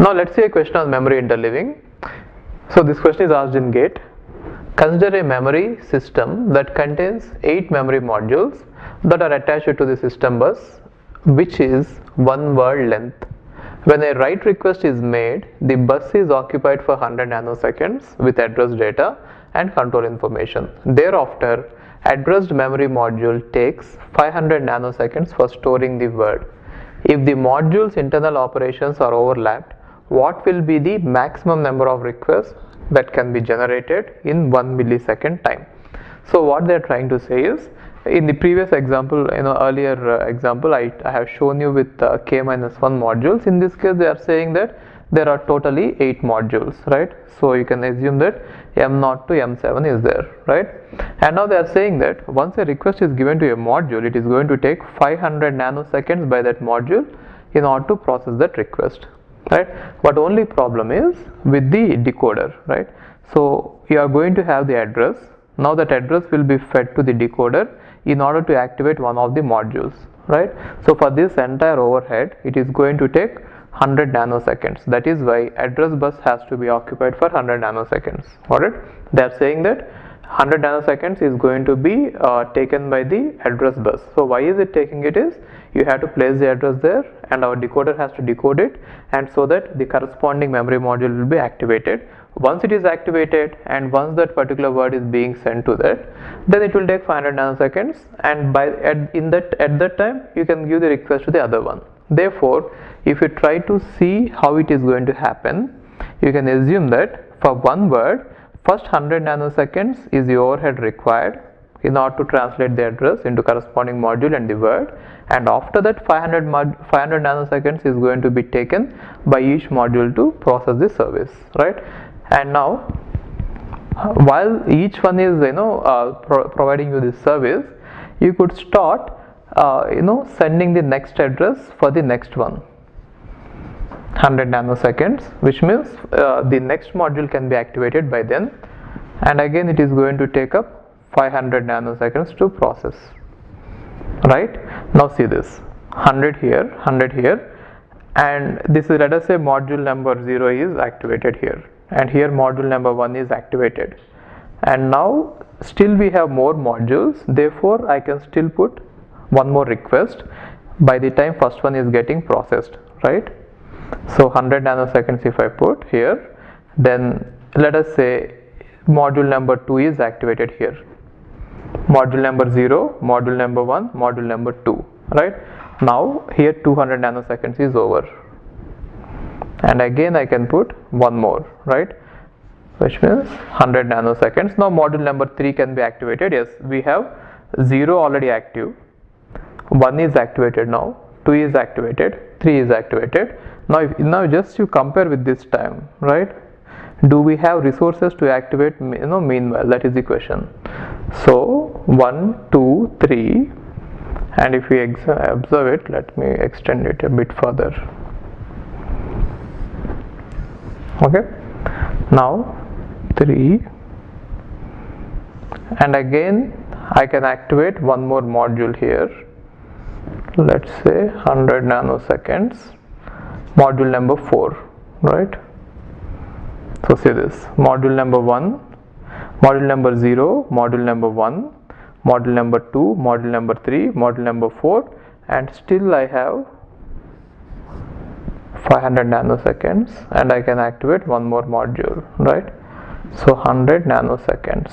Now let's see a question on memory interleaving. So this question is asked in GATE. Consider a memory system that contains 8 memory modules that are attached to the system bus, which is 1 word length. When a write request is made, the bus is occupied for 100 nanoseconds with address data and control information. Thereafter, addressed memory module takes 500 nanoseconds for storing the word. If the module's internal operations are overlapped, what will be the maximum number of requests that can be generated in 1 millisecond time? So what they are trying to say is, in the previous example, earlier example, I have shown you with k-1 modules. In this case, they are saying that there are totally 8 modules, right? So you can assume that M0 to M7 is there, right? And now they are saying that once a request is given to a module, it is going to take 500 nanoseconds by that module in order to process that request, right? But only problem is with the decoder, right? So you are going to have the address. Now that address will be fed to the decoder in order to activate one of the modules, right? So for this entire overhead, it is going to take 100 nanoseconds. That is why address bus has to be occupied for 100 nanoseconds. Alright, they are saying that 100 nanoseconds is going to be taken by the address bus. So why is it taking it is, you have to place the address there and our decoder has to decode it, and so that the corresponding memory module will be activated. Once it is activated and once that particular word is being sent to that, then it will take 500 nanoseconds, and at that time you can give the request to the other one. Therefore, if you try to see how it is going to happen, you can assume that for one word, first 100 nanoseconds is the overhead required in order to translate the address into corresponding module and the word, and after that 500 nanoseconds is going to be taken by each module to process the service, right? And now while each one is providing you this service, you could start sending the next address for the next one 100 nanoseconds, which means the next module can be activated by then, and again it is going to take up 500 nanoseconds to process, right? Now see this 100 here, 100 here, and this is, let us say, module number 0 is activated here, and here module number 1 is activated, and now still we have more modules. Therefore I can still put one more request by the time first one is getting processed, right? So 100 nanoseconds if I put here, then let us say module number 2 is activated here, module number 0, module number 1, module number 2, right? Now here 200 nanoseconds is over, and again I can put one more, right, which means 100 nanoseconds. Now module number 3 can be activated. Yes, we have 0 already active, 1 is activated now, 2 is activated, 3 is activated. Now just you compare with this time, right? Do we have resources to activate meanwhile? That is the question. So 1, 2, 3, and if we observe it, let me extend it a bit further. Okay, now 3, and again I can activate one more module here, let's say 100 nanoseconds, module number 4, right? So see this, module number 1, module number 0, module number 1, module number 2, module number 3, module number 4, and still I have 500 nanoseconds, and I can activate one more module, right? So 100 nanoseconds,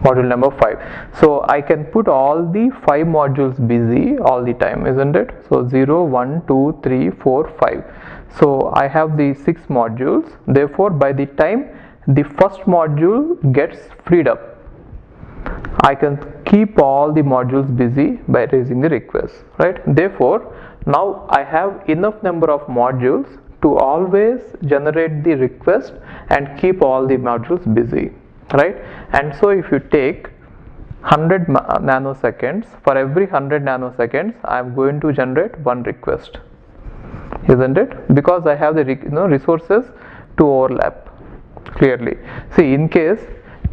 module number 5. So I can put all the 5 modules busy all the time, isn't it? So 0, 1, 2, 3, 4, 5. So I have the 6 modules. Therefore by the time the first module gets freed up, I can keep all the modules busy by raising the request, right? Therefore now I have enough number of modules to always generate the request and keep all the modules busy, right? And so if you take 100 nanoseconds, for every 100 nanoseconds I am going to generate one request, isn't it? Because I have the resources to overlap clearly. See, in case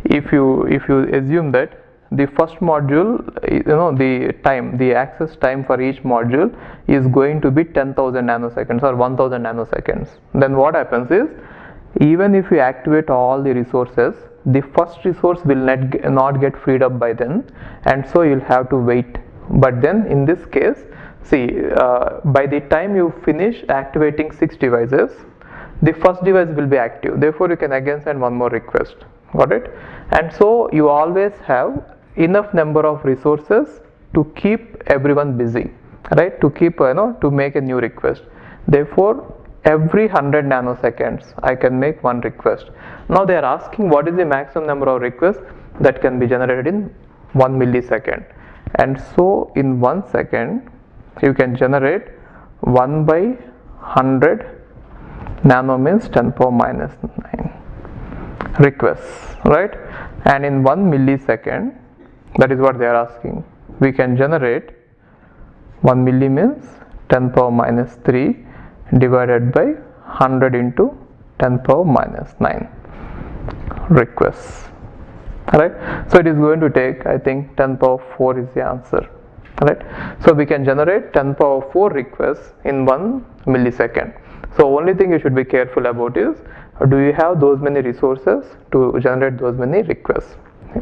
if you assume that the first module, the access time for each module is going to be 10,000 nanoseconds or 1000 nanoseconds. Then what happens is, even if you activate all the resources, the first resource will not get freed up by then, and so you'll have to wait. But then in this case, see, by the time you finish activating 6 devices, the first device will be active, therefore you can again send one more request. Got it? And so you always have enough number of resources to keep everyone busy, right? To keep to make a new request. Therefore every 100 nanoseconds I can make one request. Now they are asking what is the maximum number of requests that can be generated in 1 millisecond, and so in 1 second you can generate 1 by 100 nano means 10 power minus 9 requests, right? And in 1 millisecond, that is what they are asking, we can generate 1 milli means 10 power minus 3 divided by 100 into 10 power minus 9 requests, right? So it is going to take, I think 10 power 4 is the answer, right? So we can generate 10 power 4 requests in 1 millisecond. So only thing you should be careful about is, do you have those many resources to generate those many requests?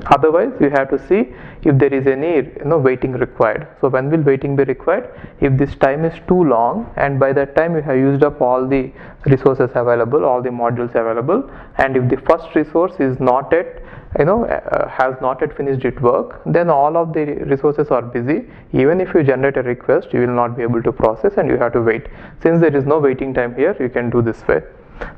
Otherwise you have to see if there is any waiting required. So when will waiting be required? If this time is too long and by that time you have used up all the resources available, all the modules available, and if the first resource is not yet has not yet finished its work, then all of the resources are busy. Even if you generate a request, you will not be able to process and you have to wait. Since there is no waiting time here, you can do this way.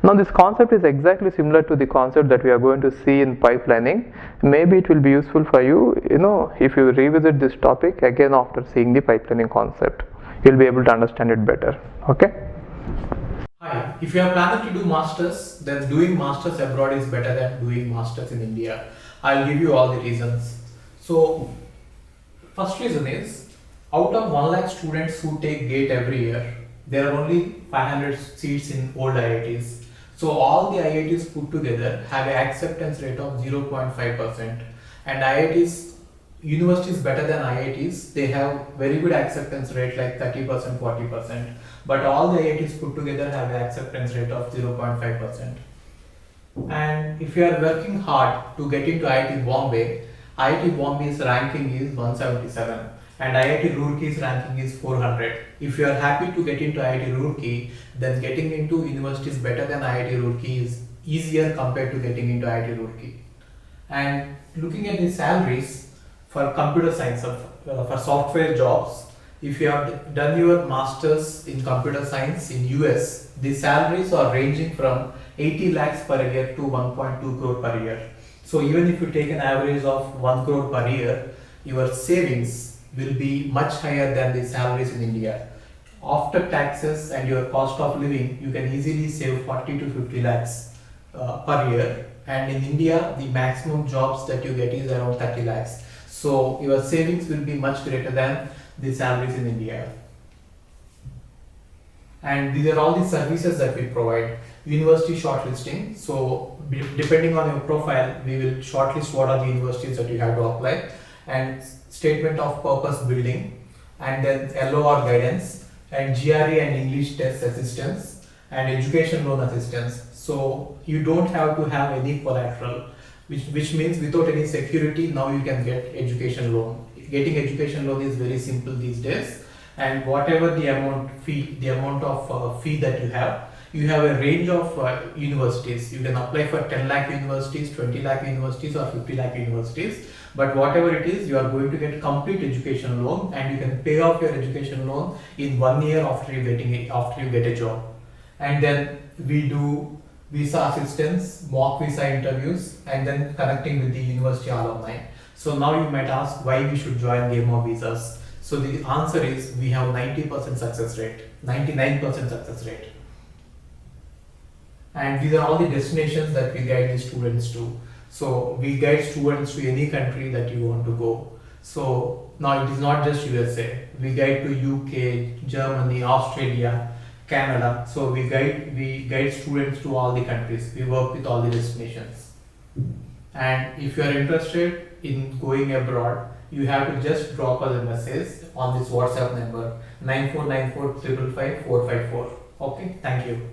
Now this concept is exactly similar to the concept that we are going to see in pipelining. Maybe it will be useful for you, if you revisit this topic again after seeing the pipelining concept, you'll be able to understand it better. Okay? Hi, if you are planning to do masters, then doing masters abroad is better than doing masters in India. I'll give you all the reasons. So, first reason is, out of 1 lakh students who take GATE every year, there are only 500 seats in old IITs. So all the IITs put together have an acceptance rate of 0.5%, and IITs, universities better than IITs, they have very good acceptance rate like 30%, 40%, but all the IITs put together have an acceptance rate of 0.5%. And if you are working hard to get into IIT Bombay's ranking is 177 and IIT Roorkee's ranking is 400. If you are happy to get into IIT Roorkee, then getting into universities better than IIT Roorkee is easier compared to getting into IIT Roorkee. And looking at the salaries for computer science, for software jobs, if you have done your masters in computer science in US, the salaries are ranging from 80 lakhs per year to 1.2 crore per year. So even if you take an average of 1 crore per year, your savings will be much higher than the salaries in India. After taxes and your cost of living, you can easily save 40 to 50 lakhs per year. And in India, the maximum jobs that you get is around 30 lakhs. So your savings will be much greater than the salaries in India. And these are all the services that we provide. University shortlisting. So depending on your profile, we will shortlist what are the universities that you have to apply, and statement of purpose building, and then LOR guidance, and GRE and English test assistance, and education loan assistance. So you don't have to have any collateral, which means without any security, now you can get education loan. Getting education loan is very simple these days, and whatever the amount of fee that you have a range of universities. You can apply for 10 lakh universities, 20 lakh universities, or 50 lakh universities. But whatever it is, you are going to get complete education loan, and you can pay off your education loan in 1 year after you get a job. And then we do visa assistance, mock visa interviews, and then connecting with the university alumni. So now you might ask why we should join Game of Visas. So the answer is, we have 90% success rate, 99% success rate. And these are all the destinations that we guide the students to. So we guide students to any country that you want to go. So now it is not just USA. We guide to UK, Germany, Australia, Canada. So we guide students to all the countries. We work with all the destinations. And if you are interested in going abroad, you have to just drop us a message on this WhatsApp number 9494 555 454. Okay, thank you.